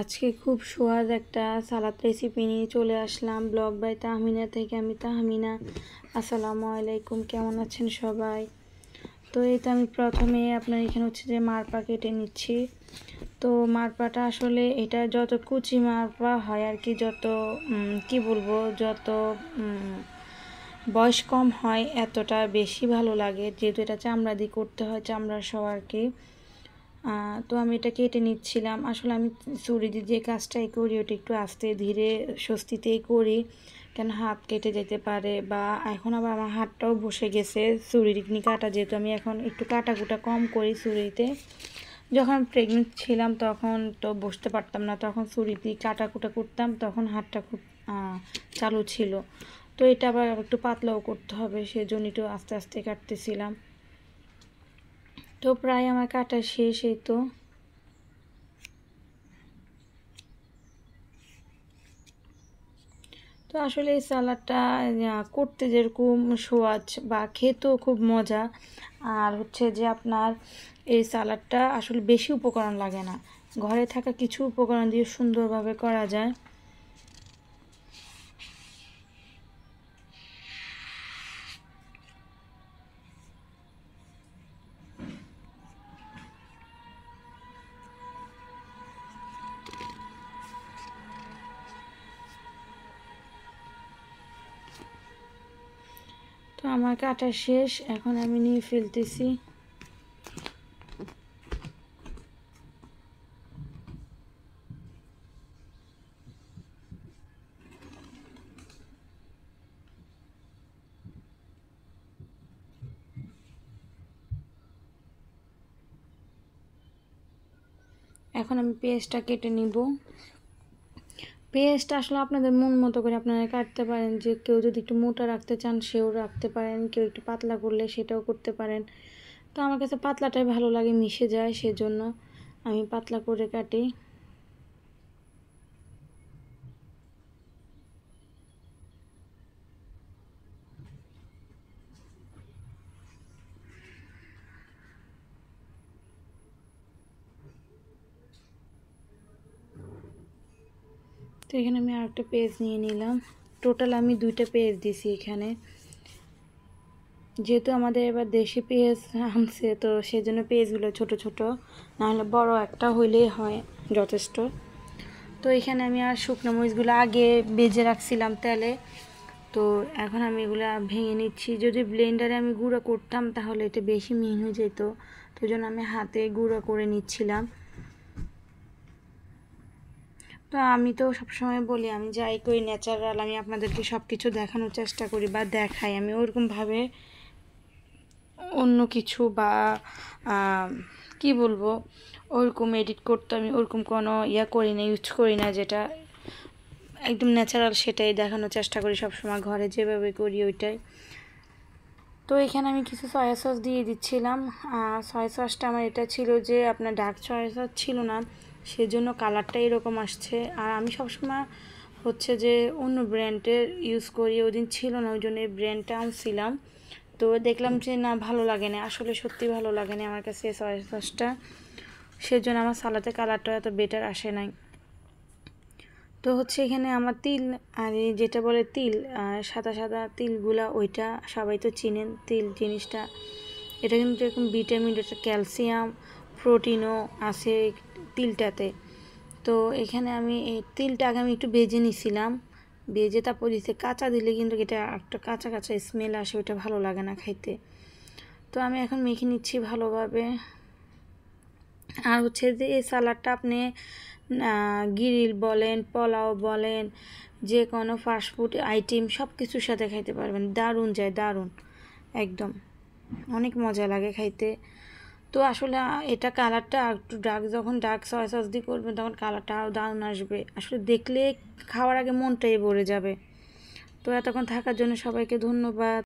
আজকে খুব স্বাদ একটা সালাদ রেসিপি নিয়ে চলে আসলাম ব্লগ বাই তাহমিনা থেকে। আমি তাহমিনা। আসসালামু আলাইকুম, কেমন আছেন সবাই? তো এই তো আমি প্রথমে আপনার এখানে হচ্ছে যে মারপা কেটে নিচ্ছি। তো মারপাটা আসলে এটা যত কুচি মারপা হয় আর কি, যত কি বলবো, যত বয়স কম হয় এতটা বেশি ভালো লাগে, যেহেতু এটা চামড়া দিয়ে করতে হয়, চামড়া সহ আর কি। তো আমি এটা কেটে নিচ্ছিলাম। আসলে আমি ছুরি দিয়ে যে কাজটাই করি ওটা একটু আস্তে ধীরে স্বস্তিতেই করি, কেন হাত কেটে যেতে পারে। বা এখন আবার আমার হাতটাও বসে গেছে ছুরি নিয়ে কাটা, যেহেতু আমি এখন একটু কাটাকুটা কম করি ছুরিতে। যখন প্রেগনেন্ট ছিলাম তখন তো বসতে পারতাম না, তখন ছুরি দিয়ে কাটাকুটা করতাম, তখন হাতটা খুব চালু ছিল। তো এটা আবার একটু পাতলাও করতে হবে, সেজন্য একটু আস্তে আস্তে কাটতেছিলাম। তো প্রায় আমার কাটা শেষ। এই তো আসলে এই সালাডটা করতে যেরকম সহজ বা খেতেও খুব মজা, আর হচ্ছে যে আপনার এই সালাডটা আসলে বেশি উপকরণ লাগে না, ঘরে থাকা কিছু উপকরণ দিয়ে সুন্দরভাবে করা যায়। তো আমার কাটা শেষ, এখন আমি নিয়ে ফেলতেছি। এখন আমি পেঁয়াজটা কেটে নিব। পেঁয়াজটা আসলে আপনাদের মন মতো করে আপনারা কাটতে পারেন, যে কেউ যদি একটু মোটা রাখতে চান সেও রাখতে পারেন, কেউ একটু পাতলা করলে সেটাও করতে পারেন। তো আমার কাছে পাতলাটাই ভালো লাগে, মিশে যায়, সেজন্য আমি পাতলা করে কাটি। তো এখানে আমি আরেকটা পেঁয়াজ নিয়ে নিলাম। টোটাল আমি 2টা পেঁয়াজ দিছি এখানে, যেহেতু আমাদের এবার দেশি পেঁয়াজ আনছে, তো সেজন্য পেঁয়াজগুলো ছোট ছোট, নাহলে বড় একটা হইলেই হয় যথেষ্ট। তো এখানে আমি আর শুকনো মরিচগুলো আগে ভেজে রাখছিলাম তেলে, তো এখন আমি এগুলো ভেঙে নিচ্ছি। যদি ব্লেন্ডারে আমি গুঁড়ো করতাম তাহলে এটা বেশি মিহি হয়ে যেত, তো জন্য আমি হাতে গুঁড়ো করে নিচ্ছিলাম। তো আমি তো সবসময় বলি, আমি যাই করি ন্যাচারাল, আমি আপনাদেরকে সব কিছু দেখানোর চেষ্টা করি বা দেখাই। আমি ওরকমভাবে অন্য কিছু বা কি বলবো, ওরকম এডিট করতে আমি ওরকম কোনো করি না, ইউজ করি না। যেটা একদম ন্যাচারাল সেটাই দেখানোর চেষ্টা করি সবসময়, ঘরে যেভাবে করি ওইটাই। তো এখানে আমি কিছু সয়া সস দিয়ে দিচ্ছিলাম। সয়া সসটা আমার এটা ছিল যে আপনার ডার্ক সয়া সস ছিল না, সেজন্য কালারটা এরকম আসছে। আর আমি সবসময় হচ্ছে যে অন্য ব্র্যান্ডের ইউজ করি, ওই দিন ছিল না, ওই জন্য এই ব্র্যান্ডটা আনছিলাম। তো দেখলাম যে না, ভালো লাগে না, আসলে সত্যি ভালো লাগে না আমার কাছে সয়া সসটা, সেজন্য আমার সালাতে কালারটা এত বেটার আসে নাই। তো হচ্ছে এখানে আমার তিল, আর এই যেটা বলে তিল, সাদা সাদা তিলগুলা, ওইটা সবাই তো চিনেন তিল জিনিসটা। এটা কিন্তু এরকম ভিটামিন, এটা ক্যালসিয়াম, প্রোটিনও আছে তিলটাতে। তো এখানে আমি এই তিলটা আগে আমি একটু ভেজে নিছিলাম, ভেজে তারপর দিতে, কাঁচা দিলে কিন্তু এটা একটা কাঁচা কাঁচা স্মেল আসে, ওইটা ভালো লাগে না খাইতে। তো আমি এখন মেখে নিচ্ছি ভালোভাবে। আর হচ্ছে যে এই সালাডটা আপনি গ্রিল বলেন, পোলাও বলেন, যে কোনো ফাস্টফুড আইটেম সব কিছুর সাথে খাইতে পারবেন, দারুণ যায়, দারুণ, একদম অনেক মজা লাগে খাইতে। তো আসলে এটা কালারটা একটু ডার্ক, যখন ডার্ক সয়া সস দিয়ে করবেন তখন কালারটা আরও দারুণ আসবে, আসলে দেখলে খাওয়ার আগে মনটাই ভরে যাবে। তো এতক্ষণ থাকার জন্য সবাইকে ধন্যবাদ।